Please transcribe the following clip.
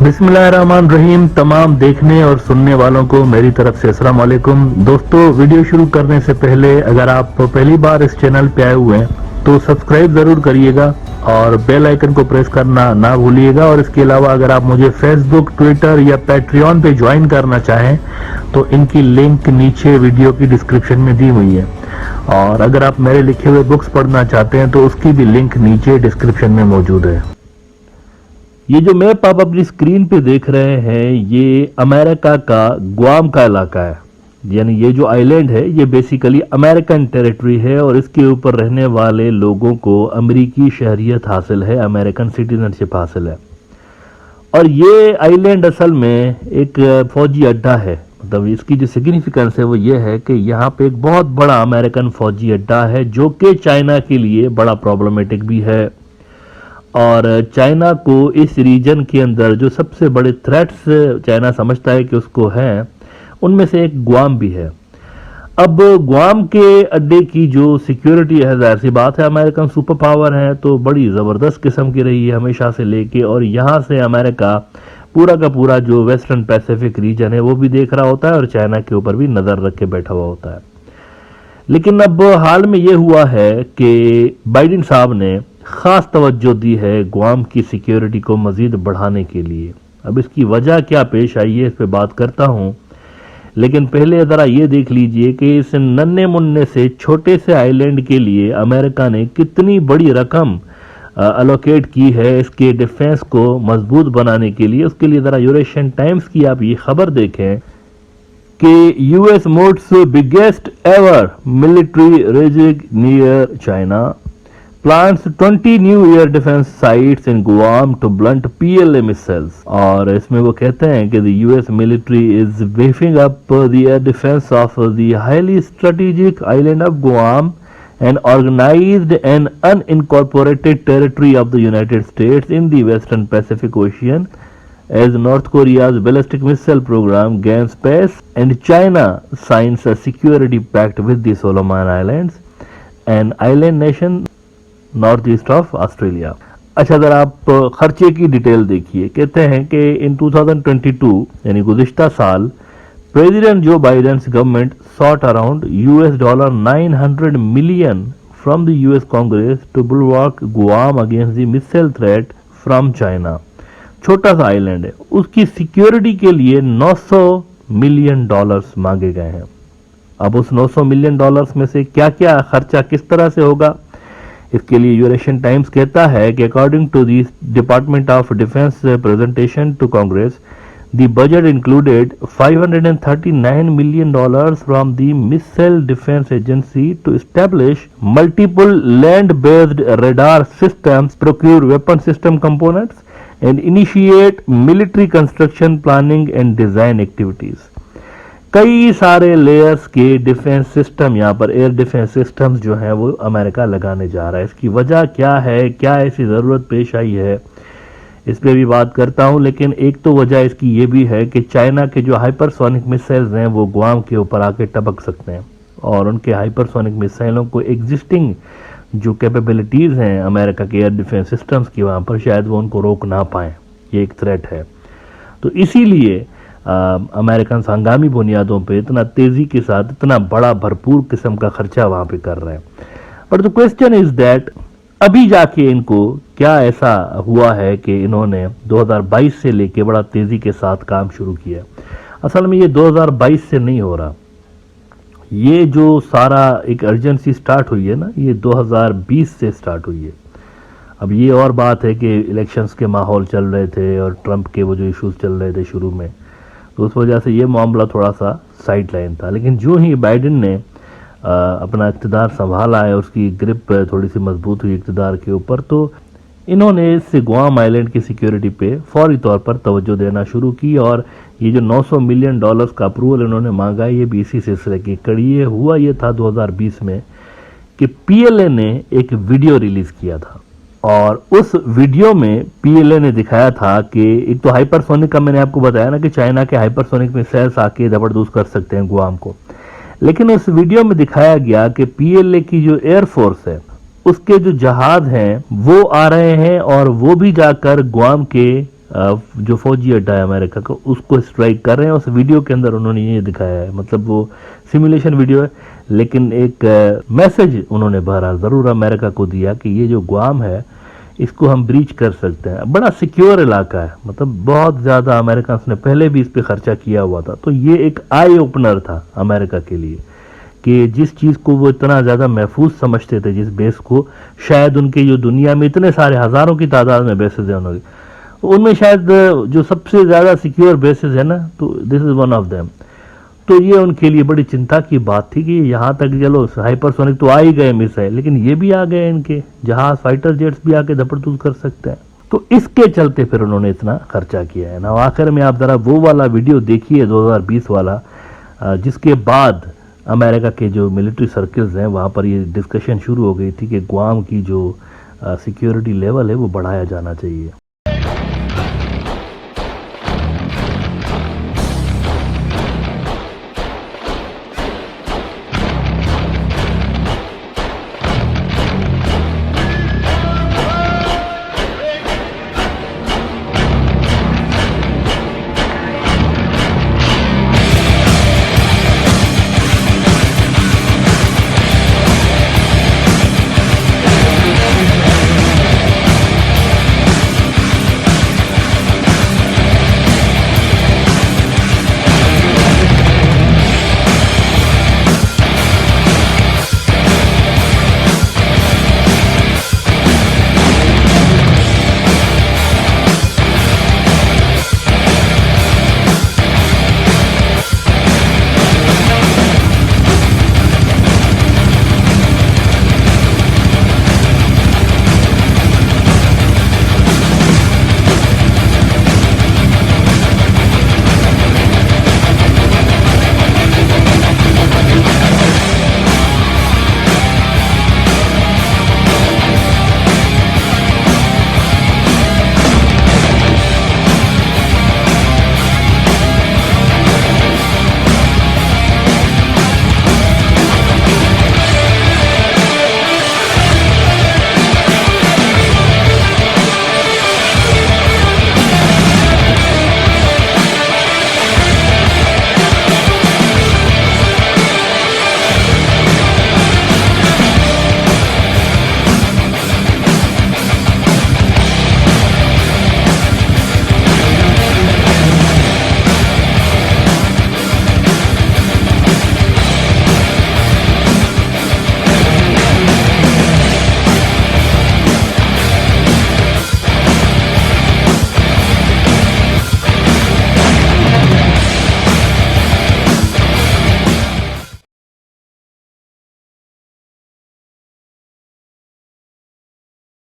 बिस्मिल्लाहिर्रहमानिर्रहीम। तमाम देखने और सुनने वालों को मेरी तरफ से अस्सलाम वालेकुम। दोस्तों, वीडियो शुरू करने से पहले अगर आप पहली बार इस चैनल पे आए हुए हैं तो सब्सक्राइब जरूर करिएगा और बेल आइकन को प्रेस करना ना भूलिएगा। और इसके अलावा अगर आप मुझे फेसबुक, ट्विटर या पैट्रियन पे ज्वाइन करना चाहें तो इनकी लिंक नीचे वीडियो की डिस्क्रिप्शन में दी हुई है। और अगर आप मेरे लिखे हुए बुक्स पढ़ना चाहते हैं तो उसकी भी लिंक नीचे डिस्क्रिप्शन में मौजूद है। ये जो मैप आप अपनी स्क्रीन पे देख रहे हैं ये अमेरिका का गुआम का इलाका है, यानी ये जो आइलैंड है ये बेसिकली अमेरिकन टेरिटरी है और इसके ऊपर रहने वाले लोगों को अमेरिकी शहरियत हासिल है, अमेरिकन सिटीजनशिप हासिल है। और ये आइलैंड असल में एक फौजी अड्डा है। मतलब इसकी जो सिग्निफिकेंस है वो ये है कि यहाँ पे एक बहुत बड़ा अमेरिकन फौजी अड्डा है जो कि चाइना के लिए बड़ा प्रॉब्लमेटिक भी है। और चाइना को इस रीजन के अंदर जो सबसे बड़े थ्रेट्स चाइना समझता है कि उसको हैं, उनमें से एक गुआम भी है। अब गुआम के अड्डे की जो सिक्योरिटी है, जाहिर सी बात है अमेरिकन सुपर पावर है तो बड़ी ज़बरदस्त किस्म की रही है हमेशा से लेके। और यहाँ से अमेरिका पूरा का पूरा जो वेस्टर्न पैसिफिक रीजन है वो भी देख रहा होता है और चाइना के ऊपर भी नज़र रख के बैठा हुआ होता है। लेकिन अब हाल में ये हुआ है कि बाइडेन साहब ने खास तवज्जो दी है गुआम की सिक्योरिटी को मजीद बढ़ाने के लिए। अब इसकी वजह क्या पेश आई है इस पे बात करता हूं, लेकिन पहले ज़रा ये देख लीजिए कि इस नन्हे मुन्ने से छोटे से आइलैंड के लिए अमेरिका ने कितनी बड़ी रकम अलोकेट की है इसके डिफेंस को मजबूत बनाने के लिए। उसके लिए ज़रा यूरेशियन टाइम्स की आप ये खबर देखें कि US mods biggest ever military rejig near China plans 20 new air defense sites in Guam to blunt PLA missiles। और इसमें वो कहते हैं कि the US military is beefing up the air defense of the highly strategic island of Guam, an organized and unincorporated territory of the United States in the Western Pacific Ocean, as North Korea's ballistic missile program gains pace and China signs a security pact with the Solomon Islands, an island nation north east of Australia. अच्छा, अगर आप खर्चे की detail देखिए, कहते हैं कि इन 2022 यानी गुज़िश्ता साल President Joe Biden's government sought around $900 million from the US Congress to bulwark Guam against the missile threat from China. छोटा सा आइलैंड है, उसकी सिक्योरिटी के लिए $900 मिलियन मांगे गए हैं। अब उस $900 मिलियन में से क्या क्या खर्चा किस तरह से होगा, इसके लिए यूरेशियन टाइम्स कहता है कि according to the Department of Defense presentation to Congress, the budget included $539 million from the Missile Defense Agency to establish multiple land based radar systems, procure weapon system components and initiate military construction planning and design activities. कई सारे layers के defence system, यहाँ पर air defence systems जो हैं वो America लगाने जा रहा है। इसकी वजह क्या है, क्या ऐसी ज़रूरत पेश आई है, इस पर भी बात करता हूँ। लेकिन एक तो वजह इसकी ये भी है कि चाइना के जो हाइपरसोनिक मिसाइल्स हैं वो गुआम के ऊपर आके टपक सकते हैं और उनके हाइपरसोनिक मिसाइलों को एग्जिस्टिंग जो कैपेबिलिटीज़ हैं अमेरिका के एयर डिफेंस सिस्टम्स की, वहाँ पर शायद वो उनको रोक ना पाएँ। ये एक थ्रेट है। तो इसीलिए अमेरिकन हंगामी बुनियादों पे इतना तेज़ी के साथ इतना बड़ा भरपूर किस्म का खर्चा वहाँ पे कर रहे हैं। But the question is that अभी जाके इनको क्या ऐसा हुआ है कि इन्होंने 2022 से लेके बड़ा तेज़ी के साथ काम शुरू किया। असल में ये 2022 से नहीं हो रहा, ये जो सारा एक अर्जेंसी स्टार्ट हुई है ना, ये 2020 से स्टार्ट हुई है। अब ये और बात है कि इलेक्शंस के माहौल चल रहे थे और ट्रंप के वो जो इश्यूज चल रहे थे शुरू में, तो उस वजह से ये मामला थोड़ा सा साइड लाइन था। लेकिन जो ही बाइडेन ने अपना इक़्तिदार संभाला है, उसकी ग्रिप थोड़ी सी मजबूत हुई इक़्तिदार के ऊपर, तो इन्होंने इस गुआम आइलैंड की सिक्योरिटी पे फौरी तौर पर तवज्जो देना शुरू की। और ये जो $900 मिलियन का अप्रूवल इन्होंने मांगा, ये भी इसी सिलसिले की कड़ी है। हुआ ये था 2020 में कि PLA ने एक वीडियो रिलीज़ किया था और उस वीडियो में PLA ने दिखाया था कि एक तो हाइपरसोनिक का मैंने आपको बताया ना कि चाइना के हाइपरसोनिक मिसाइल्स आके जबरदस्त कर सकते हैं गुआम को। लेकिन उस वीडियो में दिखाया गया कि PLA की जो एयरफोर्स है उसके जो जहाज हैं वो आ रहे हैं और वो भी जाकर गुआम के जो फौजी अड्डा है अमेरिका का उसको स्ट्राइक कर रहे हैं। उस वीडियो के अंदर उन्होंने ये दिखाया है, मतलब वो सिमुलेशन वीडियो है, लेकिन एक मैसेज उन्होंने बहरहाल ज़रूर अमेरिका को दिया कि ये जो गुआम है इसको हम ब्रीच कर सकते हैं। बड़ा सिक्योर इलाका है, मतलब बहुत ज़्यादा अमेरिकन ने पहले भी इस पर खर्चा किया हुआ था। तो ये एक आई ओपनर था अमेरिका के लिए कि जिस चीज़ को वो इतना ज़्यादा महफूज समझते थे, जिस बेस को शायद उनके जो दुनिया में इतने सारे हज़ारों की तादाद में बेसेस हैं उनमें शायद जो सबसे ज़्यादा सिक्योर बेसिस है ना, तो this is one of them. तो ये उनके लिए बड़ी चिंता की बात थी कि यहाँ तक चलो हाइपरसोनिक तो आ ही गए मिसाइल, लेकिन ये भी आ गए, इनके जहाज फाइटर जेट्स भी आके धपड़तूज कर सकते हैं। तो इसके चलते फिर उन्होंने इतना खर्चा किया है ना। आखिर में आप ज़रा वो वाला वीडियो देखिए 2020 वाला, जिसके बाद अमेरिका के जो मिलिट्री सर्कल्स हैं वहाँ पर ये डिस्कशन शुरू हो गई थी कि गुआम की जो सिक्योरिटी लेवल है वो बढ़ाया जाना चाहिए।